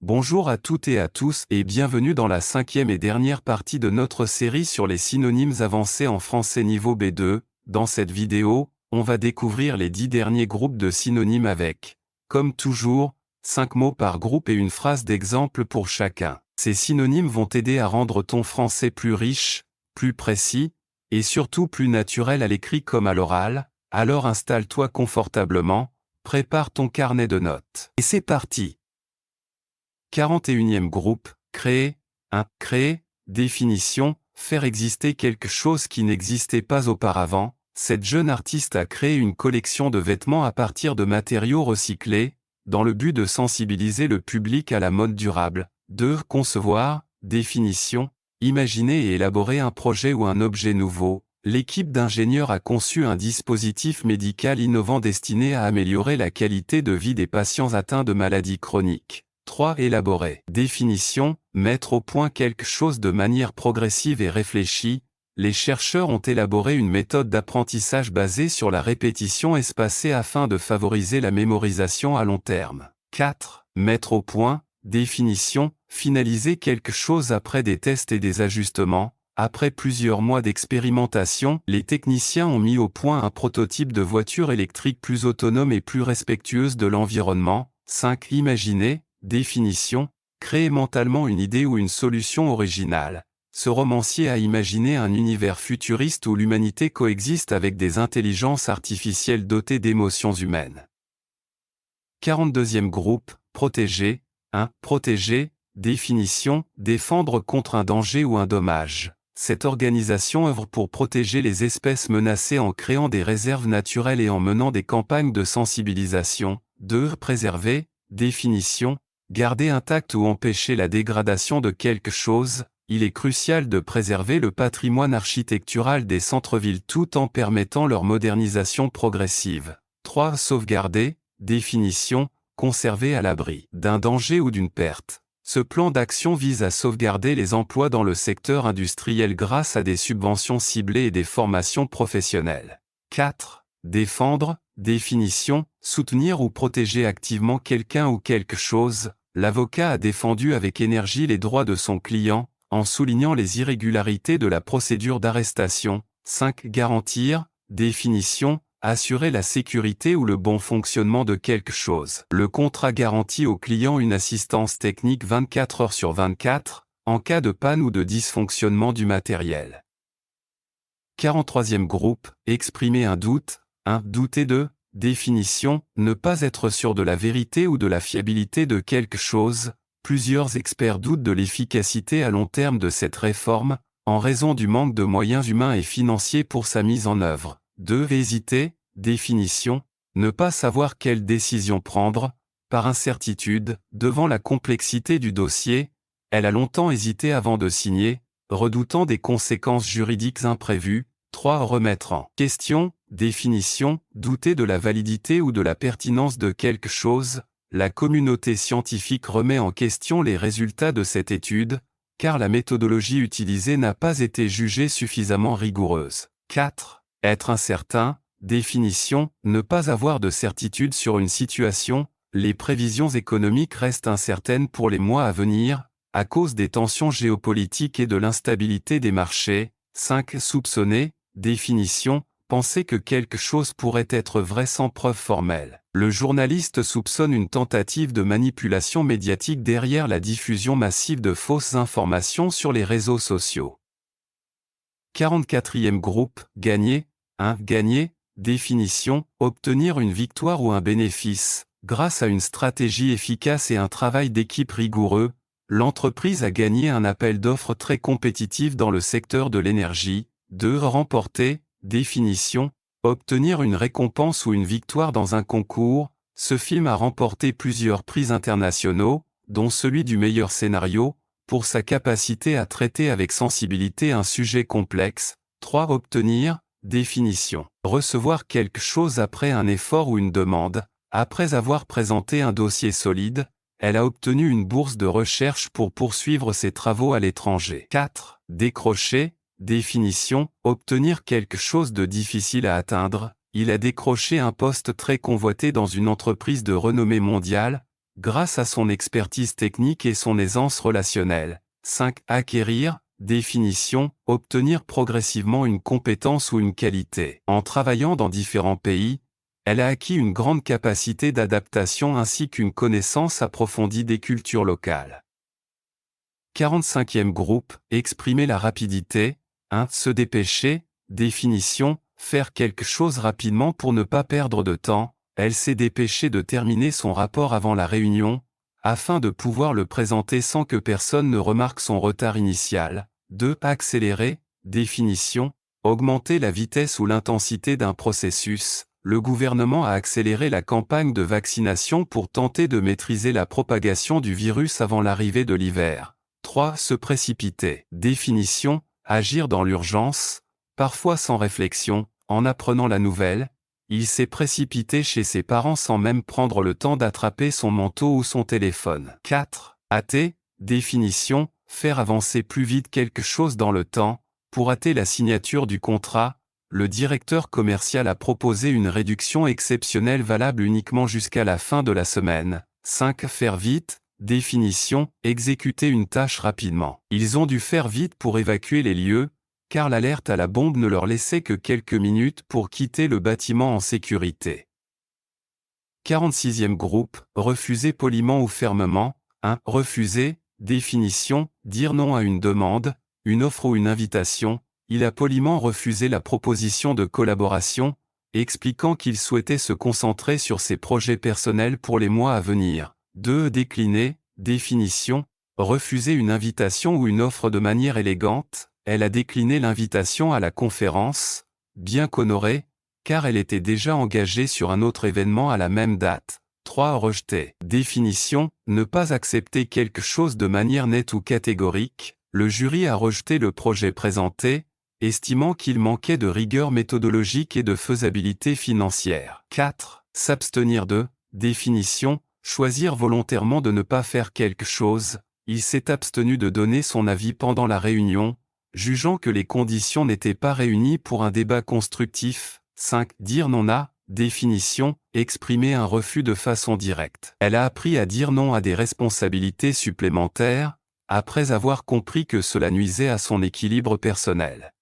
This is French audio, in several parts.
Bonjour à toutes et à tous et bienvenue dans la cinquième et dernière partie de notre série sur les synonymes avancés en français niveau B2. Dans cette vidéo, on va découvrir les 10 derniers groupes de synonymes avec, comme toujours, 5 mots par groupe et une phrase d'exemple pour chacun. Ces synonymes vont t'aider à rendre ton français plus riche, plus précis, et surtout plus naturel à l'écrit comme à l'oral. Alors installe-toi confortablement, prépare ton carnet de notes. Et c'est parti! 41e groupe, créer. 1. Créer, définition, faire exister quelque chose qui n'existait pas auparavant. Cette jeune artiste a créé une collection de vêtements à partir de matériaux recyclés, dans le but de sensibiliser le public à la mode durable. 2. Concevoir, définition, imaginer et élaborer un projet ou un objet nouveau. L'équipe d'ingénieurs a conçu un dispositif médical innovant destiné à améliorer la qualité de vie des patients atteints de maladies chroniques. 3. Élaborer. Définition, mettre au point quelque chose de manière progressive et réfléchie. Les chercheurs ont élaboré une méthode d'apprentissage basée sur la répétition espacée afin de favoriser la mémorisation à long terme. 4. Mettre au point. Définition, finaliser quelque chose après des tests et des ajustements. Après plusieurs mois d'expérimentation, les techniciens ont mis au point un prototype de voiture électrique plus autonome et plus respectueuse de l'environnement. 5. Imaginer. Définition, créer mentalement une idée ou une solution originale. Ce romancier a imaginé un univers futuriste où l'humanité coexiste avec des intelligences artificielles dotées d'émotions humaines. 42e groupe, protéger. 1. Protéger, définition, défendre contre un danger ou un dommage. Cette organisation œuvre pour protéger les espèces menacées en créant des réserves naturelles et en menant des campagnes de sensibilisation. 2. Préserver, définition, garder intact ou empêcher la dégradation de quelque chose. Il est crucial de préserver le patrimoine architectural des centres-villes tout en permettant leur modernisation progressive. 3. Sauvegarder, définition, conserver à l'abri d'un danger ou d'une perte. Ce plan d'action vise à sauvegarder les emplois dans le secteur industriel grâce à des subventions ciblées et des formations professionnelles. 4. Défendre, définition, soutenir ou protéger activement quelqu'un ou quelque chose. L'avocat a défendu avec énergie les droits de son client, en soulignant les irrégularités de la procédure d'arrestation. 5. Garantir, définition, assurer la sécurité ou le bon fonctionnement de quelque chose. Le contrat garantit au client une assistance technique 24 heures sur 24, en cas de panne ou de dysfonctionnement du matériel. 43e groupe, exprimer un doute. 1. Douter de, définition, ne pas être sûr de la vérité ou de la fiabilité de quelque chose. Plusieurs experts doutent de l'efficacité à long terme de cette réforme, en raison du manque de moyens humains et financiers pour sa mise en œuvre. 2. Hésiter, définition, ne pas savoir quelle décision prendre, par incertitude, devant la complexité du dossier. Elle a longtemps hésité avant de signer, redoutant des conséquences juridiques imprévues. 3. Remettre en question, définition, douter de la validité ou de la pertinence de quelque chose. La communauté scientifique remet en question les résultats de cette étude, car la méthodologie utilisée n'a pas été jugée suffisamment rigoureuse. 4. Être incertain, définition, ne pas avoir de certitude sur une situation. Les prévisions économiques restent incertaines pour les mois à venir, à cause des tensions géopolitiques et de l'instabilité des marchés. 5. Soupçonner, définition, penser que quelque chose pourrait être vrai sans preuve formelle. Le journaliste soupçonne une tentative de manipulation médiatique derrière la diffusion massive de fausses informations sur les réseaux sociaux. 44e groupe, gagner. 1. Gagner, définition, obtenir une victoire ou un bénéfice. Grâce à une stratégie efficace et un travail d'équipe rigoureux, l'entreprise a gagné un appel d'offres très compétitif dans le secteur de l'énergie. 2. Remporter, définition, obtenir une récompense ou une victoire dans un concours. Ce film a remporté plusieurs prix internationaux, dont celui du meilleur scénario, pour sa capacité à traiter avec sensibilité un sujet complexe. 3. Obtenir, définition, recevoir quelque chose après un effort ou une demande. Après avoir présenté un dossier solide, elle a obtenu une bourse de recherche pour poursuivre ses travaux à l'étranger. 4. Décrocher, définition, obtenir quelque chose de difficile à atteindre. Il a décroché un poste très convoité dans une entreprise de renommée mondiale, grâce à son expertise technique et son aisance relationnelle. 5. Acquérir, définition, obtenir progressivement une compétence ou une qualité. En travaillant dans différents pays, elle a acquis une grande capacité d'adaptation ainsi qu'une connaissance approfondie des cultures locales. 45e groupe, exprimer la rapidité. 1. Se dépêcher, définition, faire quelque chose rapidement pour ne pas perdre de temps. Elle s'est dépêchée de terminer son rapport avant la réunion, afin de pouvoir le présenter sans que personne ne remarque son retard initial. 2. Accélérer, définition, augmenter la vitesse ou l'intensité d'un processus. Le gouvernement a accéléré la campagne de vaccination pour tenter de maîtriser la propagation du virus avant l'arrivée de l'hiver. 3. Se précipiter. Définition, agir dans l'urgence, parfois sans réflexion. En apprenant la nouvelle, il s'est précipité chez ses parents sans même prendre le temps d'attraper son manteau ou son téléphone. 4. Hâter, définition, faire avancer plus vite quelque chose dans le temps. Pour hâter la signature du contrat, le directeur commercial a proposé une réduction exceptionnelle valable uniquement jusqu'à la fin de la semaine. 5. Faire vite, définition, exécuter une tâche rapidement. Ils ont dû faire vite pour évacuer les lieux, car l'alerte à la bombe ne leur laissait que quelques minutes pour quitter le bâtiment en sécurité. 46e groupe, refuser poliment ou fermement. 1. Refuser, définition, dire non à une demande, une offre ou une invitation. Il a poliment refusé la proposition de collaboration, expliquant qu'il souhaitait se concentrer sur ses projets personnels pour les mois à venir. 2. Décliner, définition, refuser une invitation ou une offre de manière élégante. Elle a décliné l'invitation à la conférence, bien qu'honorée, car elle était déjà engagée sur un autre événement à la même date. 3. Rejeter. Définition, ne pas accepter quelque chose de manière nette ou catégorique. Le jury a rejeté le projet présenté, estimant qu'il manquait de rigueur méthodologique et de faisabilité financière. 4. S'abstenir de. Définition, choisir volontairement de ne pas faire quelque chose. Il s'est abstenu de donner son avis pendant la réunion, jugeant que les conditions n'étaient pas réunies pour un débat constructif. 5. Dire non à, définition, exprimer un refus de façon directe. Elle a appris à dire non à des responsabilités supplémentaires, après avoir compris que cela nuisait à son équilibre personnel.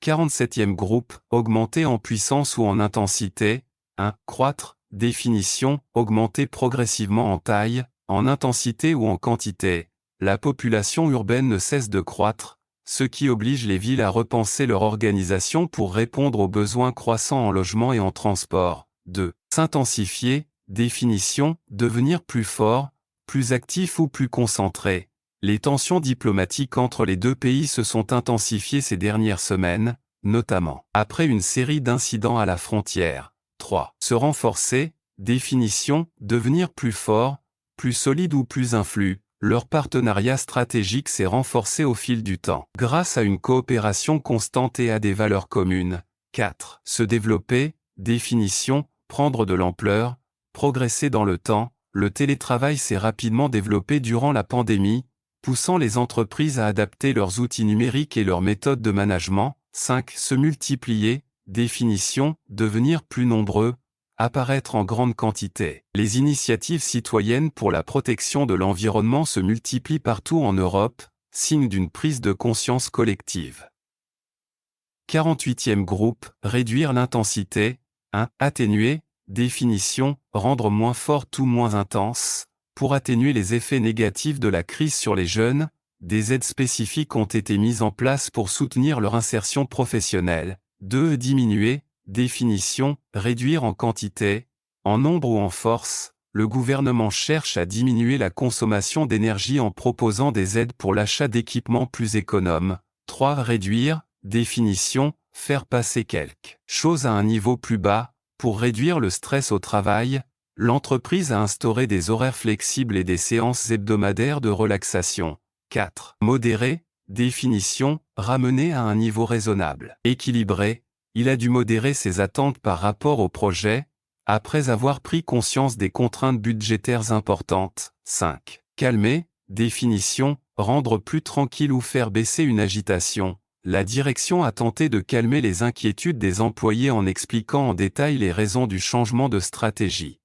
47e groupe, augmenter en puissance ou en intensité. 1. Croître, définition, augmenter progressivement en taille, en intensité ou en quantité. La population urbaine ne cesse de croître, ce qui oblige les villes à repenser leur organisation pour répondre aux besoins croissants en logement et en transport. 2. S'intensifier, définition, devenir plus fort, plus actif ou plus concentré. Les tensions diplomatiques entre les deux pays se sont intensifiées ces dernières semaines, notamment après une série d'incidents à la frontière. 3. Se renforcer, définition, devenir plus fort, plus solide ou plus influent. Leur partenariat stratégique s'est renforcé au fil du temps, grâce à une coopération constante et à des valeurs communes. 4. Se développer, définition, prendre de l'ampleur, progresser dans le temps. Le télétravail s'est rapidement développé durant la pandémie, poussant les entreprises à adapter leurs outils numériques et leurs méthodes de management. 5. Se multiplier, définition, devenir plus nombreux, apparaître en grande quantité. Les initiatives citoyennes pour la protection de l'environnement se multiplient partout en Europe, signe d'une prise de conscience collective. 48e groupe, réduire l'intensité. 1. Atténuer, définition, rendre moins forte ou moins intense. Pour atténuer les effets négatifs de la crise sur les jeunes, des aides spécifiques ont été mises en place pour soutenir leur insertion professionnelle. 2. Diminuer, définition, réduire en quantité, en nombre ou en force. Le gouvernement cherche à diminuer la consommation d'énergie en proposant des aides pour l'achat d'équipements plus économes. 3. Réduire, définition, faire passer quelque chose à un niveau plus bas. Pour réduire le stress au travail, l'entreprise a instauré des horaires flexibles et des séances hebdomadaires de relaxation. 4. Modérer, définition, ramener à un niveau raisonnable. Équilibré, il a dû modérer ses attentes par rapport au projet, après avoir pris conscience des contraintes budgétaires importantes. 5. Calmer, définition, rendre plus tranquille ou faire baisser une agitation. La direction a tenté de calmer les inquiétudes des employés en expliquant en détail les raisons du changement de stratégie.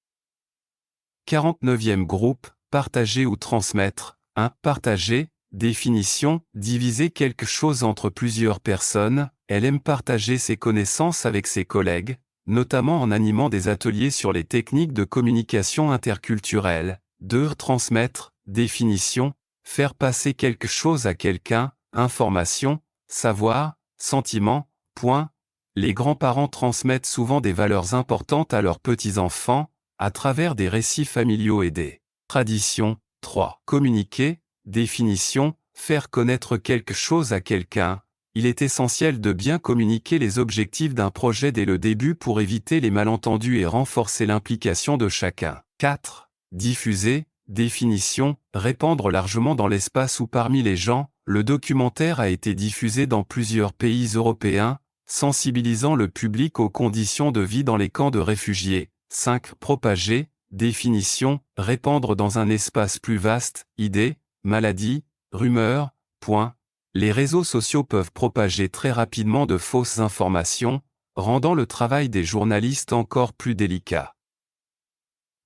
49e groupe, partager ou transmettre. 1. Partager, définition, diviser quelque chose entre plusieurs personnes. Elle aime partager ses connaissances avec ses collègues, notamment en animant des ateliers sur les techniques de communication interculturelle. 2. Transmettre, définition, faire passer quelque chose à quelqu'un, information, savoir, sentiment, point. Les grands-parents transmettent souvent des valeurs importantes à leurs petits-enfants, à travers des récits familiaux et des traditions. 3. Communiquer, définition, faire connaître quelque chose à quelqu'un. Il est essentiel de bien communiquer les objectifs d'un projet dès le début pour éviter les malentendus et renforcer l'implication de chacun. 4. Diffuser, définition, répandre largement dans l'espace ou parmi les gens. Le documentaire a été diffusé dans plusieurs pays européens, sensibilisant le public aux conditions de vie dans les camps de réfugiés. 5. Propager, définition, répandre dans un espace plus vaste, idées, maladies, rumeurs, point. Les réseaux sociaux peuvent propager très rapidement de fausses informations, rendant le travail des journalistes encore plus délicat.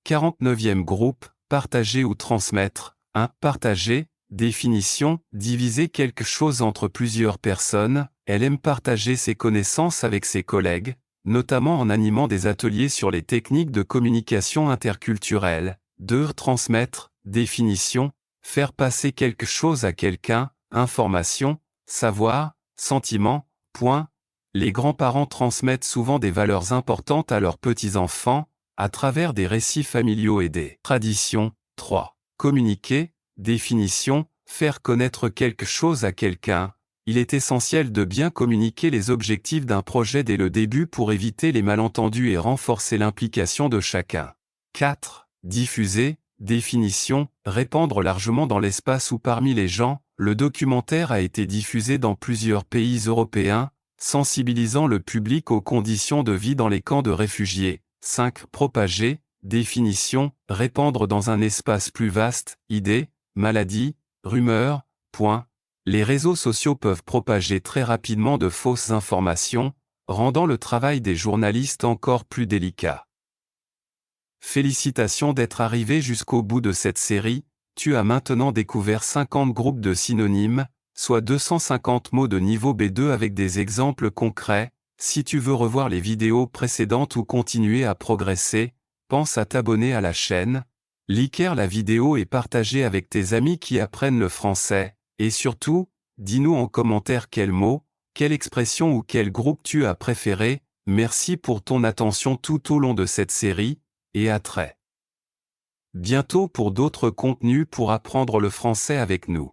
49e groupe, partager ou transmettre. 1. Partager, définition, diviser quelque chose entre plusieurs personnes. Elle aime partager ses connaissances avec ses collègues, notamment en animant des ateliers sur les techniques de communication interculturelle. 2. Transmettre, définition, faire passer quelque chose à quelqu'un, information, savoir, sentiment, point. Les grands-parents transmettent souvent des valeurs importantes à leurs petits-enfants, à travers des récits familiaux et des traditions. 3. Communiquer, définition, faire connaître quelque chose à quelqu'un. Il est essentiel de bien communiquer les objectifs d'un projet dès le début pour éviter les malentendus et renforcer l'implication de chacun. 4. Diffuser, définition, répandre largement dans l'espace ou parmi les gens. Le documentaire a été diffusé dans plusieurs pays européens, sensibilisant le public aux conditions de vie dans les camps de réfugiés. 5. Propager, définition, répandre dans un espace plus vaste, idées, maladies, rumeurs, point. Les réseaux sociaux peuvent propager très rapidement de fausses informations, rendant le travail des journalistes encore plus délicat. Félicitations d'être arrivé jusqu'au bout de cette série. Tu as maintenant découvert 50 groupes de synonymes, soit 250 mots de niveau B2 avec des exemples concrets. Si tu veux revoir les vidéos précédentes ou continuer à progresser, pense à t'abonner à la chaîne, liker la vidéo et partager avec tes amis qui apprennent le français, et surtout, dis-nous en commentaire quel mot, quelle expression ou quel groupe tu as préféré. Merci pour ton attention tout au long de cette série, et à très bientôt pour d'autres contenus pour apprendre le français avec nous.